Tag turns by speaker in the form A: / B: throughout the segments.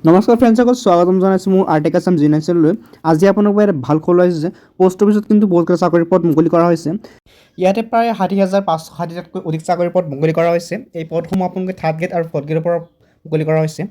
A: নমস্কাৰ ফ্ৰেণ্ডসকল, স্বাগতম জনাইছোঁ মোৰ আৰ্টেক আছাম জিনিয়াৰ চেনেললৈ। আজি আপোনালোকৰ এটা ভাল খবৰ আহিছে যে পোষ্ট অফিচত কিন্তু বহুতকেইটা চাকৰি পদ মুকলি কৰা হৈছে। ইয়াতে প্ৰায় 60,560টাতকৈ অধিক চাকৰি পদ মুকলি কৰা হৈছে। এই পদসমূহ আপোনালোকে থাৰ্ড গ্ৰেড আৰু ফ'ৰ্থ গ্ৰেডৰ পৰা মুকলি কৰা হৈছে।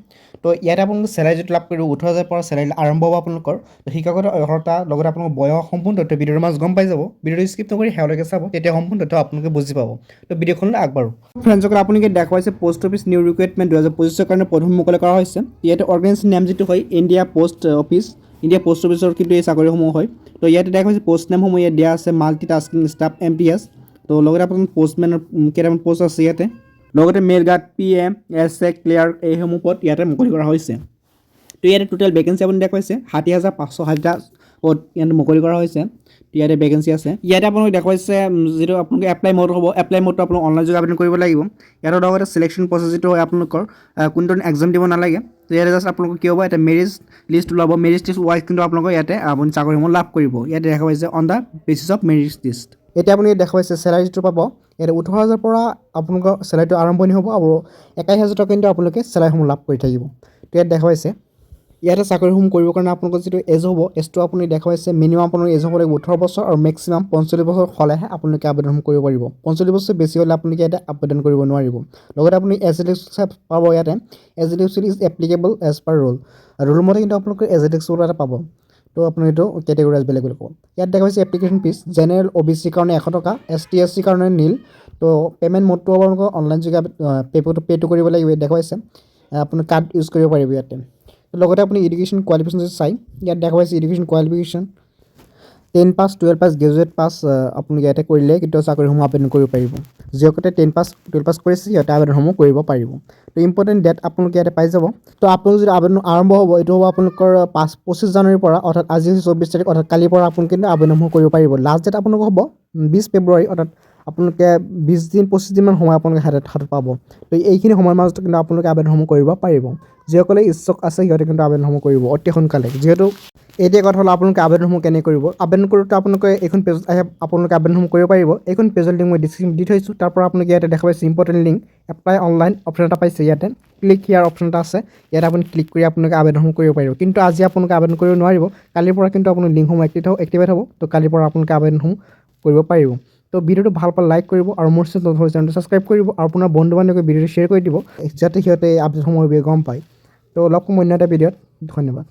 A: তো ইয়াতে আপোনালোকে চেলাৰী যিটো লাভ কৰিব 18,000 পৰা চেলাৰী আৰম্ভ হ'ব আপোনালোকৰ। তো শিক্ষাগত অৰ্হতা লগতে আপোনালোকৰ বয়স সম্পূৰ্ণ তথ্য ভিডিঅ'ৰ মাজত গম পাই যাব। ভিডিঅ'টো স্কিপ নকৰি শেষলৈকে চাব, তেতিয়া সম্পূৰ্ণ তথ্য আপোনালোকে বুজি পাব। তো ভিডিঅ'খনলৈ আগবাঢ়ো। ফ্ৰেণ্ডসকল, আপোনালোকে দেখুৱাইছে পোষ্ট অফিচ নিউ ৰিক্ৰুইটমেণ্ট 2025 কাৰণে পদসমূহ মুকলি কৰা হৈছে। ইয়াতে অৰ্গেনাইজেশ্যন নেম যিটো হয় ইণ্ডিয়া পোষ্ট অফিচৰ কিন্তু এই চাকৰিসমূহ হয়। তো ইয়াতে দেখা হৈছে পোষ্ট নেমসমূহ ইয়াত দিয়া আছে মাল্টি টাস্কিং ষ্টাফ MTS। তো লগতে আপোনাৰ পোষ্টমেনৰ কেইটামান পোষ্ট আছে ইয়াতে, লগতে মেল গাৰ্ড PM SC ক্লিয়াৰ্ক এইসমূহ পদ ইয়াতে মুকলি কৰা হৈছে। তো ইয়াতে টোটেল ভেকেঞ্চি আপুনি দেখুৱাইছে 60,560টা পদ ইয়াতে মুকলি কৰা হৈছে। ইয়াতে ভেকেঞ্চি আছে। ইয়াতে আপোনালোকে দেখুৱাইছে যিটো আপোনালোকে এপ্লাই মোড হ'ব, এপ্লাই মোডটো আপোনালোকে অনলাইন যোগে আবেদন কৰিব লাগিব। ইয়াৰ লগতে চিলেকশ্যন প্ৰচেছ যিটো হয় আপোনালোকৰ কোনো এক্সাম দিব নালাগে। তো ইয়াতে জাষ্ট আপোনালোকৰ কি হ'ব, এটা মেৰিজ লিষ্ট ওলাব। মেৰিজ লিষ্ট ৱাইজ কিন্তু আপোনালোকৰ ইয়াতে আপুনি চাকৰিসমূহ লাভ কৰিব। ইয়াতে দেখা পাইছে on the basis of merit list. এতিয়া আপুনি দেখুৱাইছে চেলাৰী যিটো পাব, ইয়াতে 18,000 পৰা আপোনালোকৰ চেলাৰীটো আৰম্ভণি হ'ব আৰু 21,000 টকা কিন্তু আপোনালোকে চেলাৰীসমূহ লাভ কৰি থাকিব। তো ইয়াত দেখুৱাইছে ইয়াতে চাকৰিসমূহ কৰিবৰ কাৰণে আপোনালোকৰ যিটো এজ হ'ব, এজটো আপুনি দেখুৱাইছে মিনিমাম আপোনাৰ এজ হ'ব লাগিব 18 বছৰ আৰু মেক্সিমাম 45 বছৰ হ'লেহে আপোনালোকে আবেদনসমূহ কৰিব পাৰিব। 45 বছৰ বেছি হ'লে আপোনালোকে ইয়াতে আবেদন কৰিব নোৱাৰিব। লগতে আপুনি এজেডিক্স পাব ইয়াতে। এজেডিক্স is applicable as per rule মতে কিন্তু আপোনালোকে এজেডিক্স এটা পাব। তো আপুনি এইটো কেটেগৰাইজ বেলেগ বেলেগ হ'ব। ইয়াত দেখুৱাইছে এপ্লিকেশ্যন ফিজ জেনেৰেল OBC কাৰণে 100 টকা, ST SC কাৰণে নীল। তো পে'মেণ্ট মোডটো আপোনালোকৰ অনলাইন যোগে পে'টো কৰিব লাগিব। দেখুৱাইছে আপুনি কাৰ্ড ইউজ কৰিব পাৰিব ইয়াতে। লগতে আপুনি এডুকেশ্যন কোৱালিফিকেশ্যন যদি চাই, ইয়াত দেখুৱাইছে এডুকেশ্যন কোৱালিফিকেশ্যন 10 পাছ 12 পাছ গ্ৰেজুৱেট পাছ আপুনি ইয়াতে কৰিলে কিন্তু চাকৰিসমূহ আবেদন কৰিব পাৰিব। যিসকলে 10 পাছ 12 পাছ কৰিছে সিহঁতে আবেদনসমূহ কৰিব পাৰিব। তো ইম্পৰ্টেণ্ট ডেট আপোনালোকে ইয়াতে পাই যাব। তো আপোনালোক যদি আবেদন আৰম্ভ হ'ব, এইটো হ'ব আপোনালোকৰ 25 জানুৱাৰীৰ পৰা, অৰ্থাৎ আজি 24 তাৰিখ, অৰ্থাৎ কালিৰ পৰা আপোনালোকে কিন্তু আবেদনসমূহ কৰিব পাৰিব। লাষ্ট ডেট আপোনালোকৰ হ'ব 20 ফেব্ৰুৱাৰী, অৰ্থাৎ আপোনালোকে 20 দিন 25 দিনমান সময় আপোনালোকে হাতত পাব। তো এইখিনি সময়ৰ মাজত কিন্তু আপোনালোকে আবেদনসমূহ কৰিব পাৰিব। যিসকলে ইচ্ছুক আছে সিহঁতে কিন্তু আবেদনসমূহ কৰিব অতি সোনকালে। যিহেতু এতিয়া কথা হ'ল আপোনালোকে আবেদনসমূহ কেনেকৈ কৰিব। আবেদন কৰোঁতে আপোনালোকে এইখন পেজত আহি আপোনালোকে আবেদনসমূহ কৰিব পাৰিব। এইখন পেজৰ লিংক মই ডিছক্ৰিপশ্যন দি থৈছোঁ। তাৰ পৰা আপোনালোকে ইয়াতে দেখা পাইছে important link apply online option এটা পাইছে। ইয়াতে ক্লিক হিয়াৰ অপশ্যন এটা আছে। ইয়াতে আপুনি ক্লিক কৰি আপোনালোকে আবেদনসমূহ কৰিব পাৰিব। কিন্তু আজি আপোনালোকে আবেদন কৰিব নোৱাৰিব। কালিৰ পৰা কিন্তু আপোনাৰ লিংকসমূহ এক্টিভেট হ'ব। তো কালিৰ পৰা আপোনালোকে আবেদনসমূহ কৰিব পাৰিব। তো ভিডিঅ'টো ভাল পালে লাইক কৰিব আৰু মোৰ চেনেলটো ছাবস্ক্ৰাইব কৰিব আৰু আপোনাৰ বন্ধু বান্ধৱীক ভিডিঅ'টো শ্বেয়াৰ কৰি দিব যাতে সিহঁতে আপডেটসমূহৰ বিষয়ে গম পায়। তো লগ পাম অন্য এটা ভিডিঅ'ত। ধন্যবাদ।